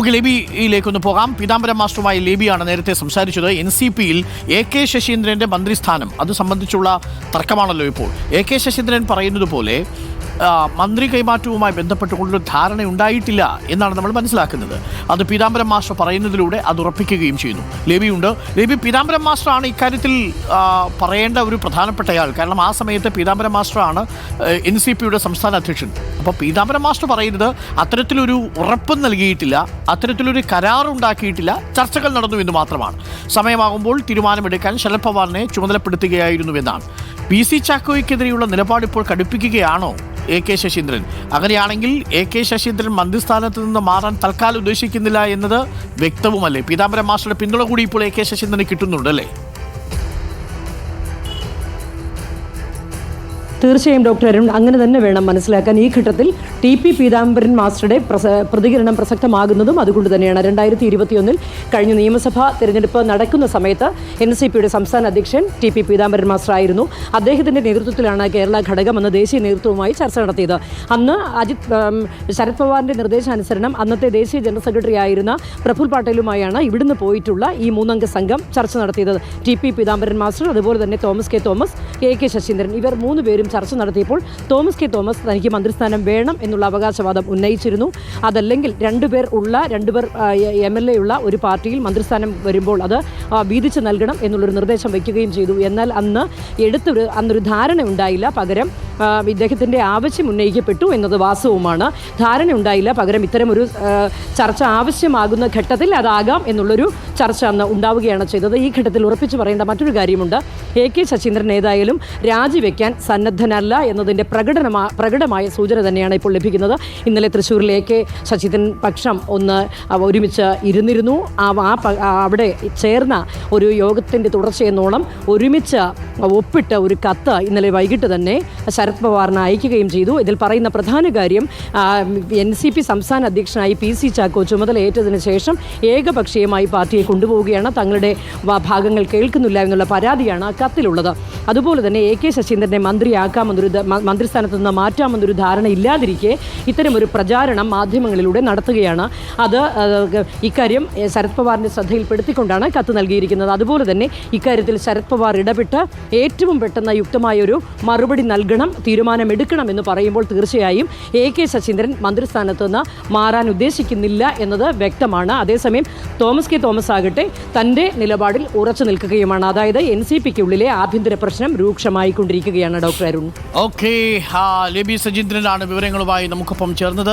നമുക്ക് ലേബിയിലേക്കൊന്ന് പോകാം. പീതാംബരം മാസ്റ്ററുമായി ലേബിയാണ് നേരത്തെ സംസാരിച്ചത്. NCPയിൽ AK ശശീന്ദ്രൻ്റെ മന്ത്രിസ്ഥാനം അത് സംബന്ധിച്ചുള്ള തർക്കമാണല്ലോ ഇപ്പോൾ. AK ശശീന്ദ്രൻ പറയുന്നത് പോലെ മന്ത്രി കൈമാറ്റവുമായി ബന്ധപ്പെട്ടുകൊണ്ടൊരു ധാരണ ഉണ്ടായിട്ടില്ല എന്നാണ് നമ്മൾ മനസ്സിലാക്കുന്നത്. അത് പീതാംബരം മാസ്റ്റർ പറയുന്നതിലൂടെ അത് ഉറപ്പിക്കുകയും ചെയ്യുന്നു. ലേബിയുണ്ട്. ലേബി, പീതാംബരം മാസ്റ്ററാണ് ഇക്കാര്യത്തിൽ പറയേണ്ട ഒരു പ്രധാനപ്പെട്ടയാൾ. കാരണം ആ സമയത്ത് പീതാംബരം മാസ്റ്ററാണ് NCPയുടെ സംസ്ഥാന അധ്യക്ഷൻ. അപ്പോൾ പീതാംബരം മാസ്റ്റർ പറയുന്നത് അത്തരത്തിലൊരു ഉറപ്പ് നൽകിയിട്ടില്ല, അത്തരത്തിലൊരു കരാറുണ്ടാക്കിയിട്ടില്ല, ചർച്ചകൾ നടന്നു എന്ന് മാത്രമാണ്. സമയമാകുമ്പോൾ തീരുമാനമെടുക്കാൻ ശരത് പവാറിനെ ചുമതലപ്പെടുത്തുകയായിരുന്നുവെന്നാണ്. PC ചാക്കോയ്ക്കെതിരെയുള്ള നിലപാട് ഇപ്പോൾ കടുപ്പിക്കുകയാണോ AK ശശീന്ദ്രൻ? അങ്ങനെയാണെങ്കിൽ AK ശശീന്ദ്രൻ മന്ത്രിസ്ഥാനത്ത് നിന്ന് മാറാൻ തൽക്കാലം ഉദ്ദേശിക്കുന്നില്ല എന്നത് വ്യക്തവുമല്ലേ? പീതാംബരം മാസ്റ്ററുടെ പിന്തുണ കൂടി ഇപ്പോൾ AK ശശീന്ദ്രന് കിട്ടുന്നുണ്ടല്ലേ? തീർച്ചയായും ഡോക്ടർ അരുൺ, അങ്ങനെ തന്നെ വേണം മനസ്സിലാക്കാൻ. ഈ ഘട്ടത്തിൽ TP പീതാംബരൻ മാസ്റ്ററുടെ പ്രതികരണം പ്രസക്തമാകുന്നതും അതുകൊണ്ട് തന്നെയാണ്. 2021 കഴിഞ്ഞ നിയമസഭാ തിരഞ്ഞെടുപ്പ് നടക്കുന്ന സമയത്ത് NCPയുടെ സംസ്ഥാന അധ്യക്ഷൻ TP പീതാംബരൻ മാസ്റ്റർ ആയിരുന്നു. അദ്ദേഹത്തിൻ്റെ നേതൃത്വത്തിലാണ് കേരള ഘടകം എന്ന ദേശീയ നേതൃത്വവുമായി ചർച്ച നടത്തിയത്. അന്ന് ശരത് പവാറിൻ്റെ നിർദ്ദേശാനുസരണം അന്നത്തെ ദേശീയ ജനറൽ സെക്രട്ടറി ആയിരുന്ന പ്രഫുൽ പട്ടേലുമായാണ് ഇവിടുന്ന് പോയിട്ടുള്ള ഈ 3 അംഗ സംഘം ചർച്ച നടത്തിയത്. TP പീതാംബരൻ മാസ്റ്റർ, അതുപോലെ തന്നെ Thomas K Thomas, AK Saseendran, ഇവർ 3 പേരും ചർച്ച നടത്തിയപ്പോൾ തോമസ് കെ തോമസ് തനിക്ക് മന്ത്രിസ്ഥാനം വേണം എന്നുള്ള അവകാശവാദം ഉന്നയിച്ചിരുന്നു. അതല്ലെങ്കിൽ 2 പേർ MLA ഉള്ള ഒരു പാർട്ടിയിൽ മന്ത്രിസ്ഥാനം വരുമ്പോൾ അത് വീതിച്ച് നൽകണം എന്നുള്ളൊരു നിർദ്ദേശം വയ്ക്കുകയും ചെയ്തു. എന്നാൽ അന്നൊരു ധാരണ ഉണ്ടായില്ല. പകരം ഇദ്ദേഹത്തിൻ്റെ ആവശ്യം ഉന്നയിക്കപ്പെട്ടു എന്നത് വാസ്തവമാണ്. ധാരണ ഉണ്ടായില്ല. പകരം ഇത്തരമൊരു ചർച്ച ആവശ്യമാകുന്ന ഘട്ടത്തിൽ അതാകാം എന്നുള്ളൊരു ചർച്ച അന്ന് ഉണ്ടാവുകയാണ് ചെയ്തത്. ഈ ഘട്ടത്തിൽ ഉറപ്പിച്ച് പറയേണ്ട മറ്റൊരു കാര്യമുണ്ട്. AK ശശീന്ദ്രൻ ഏതായാലും രാജിവെക്കാൻ സന്നദ്ധനല്ല എന്നതിൻ്റെ പ്രകടമായ സൂചന തന്നെയാണ് ഇപ്പോൾ ലഭിക്കുന്നത്. ഇന്നലെ തൃശ്ശൂരിൽ AK ശശീന്ദ്രൻ പക്ഷം ഒന്ന് ഒരുമിച്ച് ഇരുന്നിരുന്നു. അവിടെ ചേർന്ന ഒരു യോഗത്തിൻ്റെ തുടർച്ചയെന്നോണം ഒരുമിച്ച് ഒപ്പിട്ട ഒരു കത്ത് ഇന്നലെ വൈകിട്ട് തന്നെ ശരത് പവാറിന് അയക്കുകയും ചെയ്തു. ഇതിൽ പറയുന്ന പ്രധാന കാര്യം NCP സംസ്ഥാന അധ്യക്ഷനായി PC ചാക്കോ ചുമതലയേറ്റതിന് ശേഷം ഏകപക്ഷീയമായി പാർട്ടിയെ കൊണ്ടുപോവുകയാണ്, തങ്ങളുടെ ഭാഗങ്ങൾ കേൾക്കുന്നില്ല എന്നുള്ള പരാതിയാണ് കത്തിലുള്ളത്. അതുപോലെ തന്നെ AK ശശീന്ദ്രനെ മന്ത്രിസ്ഥാനത്ത് നിന്ന് മാറ്റാമെന്നൊരു ധാരണ ഇല്ലാതിരിക്കെ ഇത്തരമൊരു പ്രചാരണം മാധ്യമങ്ങളിലൂടെ നടത്തുകയാണ്. അത് ഇക്കാര്യം ശരത് പവാറിൻ്റെ ശ്രദ്ധയിൽപ്പെടുത്തിക്കൊണ്ടാണ് കത്ത് നൽകിയിരിക്കുന്നത്. അതുപോലെ തന്നെ ഇക്കാര്യത്തിൽ ശരത് പവാർ ഇടപെട്ട് ഏറ്റവും പെട്ടെന്ന് യുക്തമായൊരു മറുപടി നൽകണം, തീരുമാനമെടുക്കണം എന്ന് പറയുമ്പോൾ തീർച്ചയായും AK ശശീന്ദ്രൻ മന്ത്രിസ്ഥാനത്ത് നിന്ന് മാറാൻ ഉദ്ദേശിക്കുന്നില്ല എന്നത് വ്യക്തമാണ്. അതേസമയം തോമസ് കെ തോമസ് ആകട്ടെ തൻ്റെ നിലപാടിൽ ഉറച്ചു നിൽക്കുകയുമാണ്. അതായത് NCPക്കുള്ളിലെ ആഭ്യന്തര പ്രശ്നം രൂക്ഷമായിക്കൊണ്ടിരിക്കുകയാണ്. ഡോക്ടർ അരുൺ. ലേബി സജീന്ദ്രനാണ് വിവരങ്ങളുമായി നമുക്കൊപ്പം ചേർന്നത്.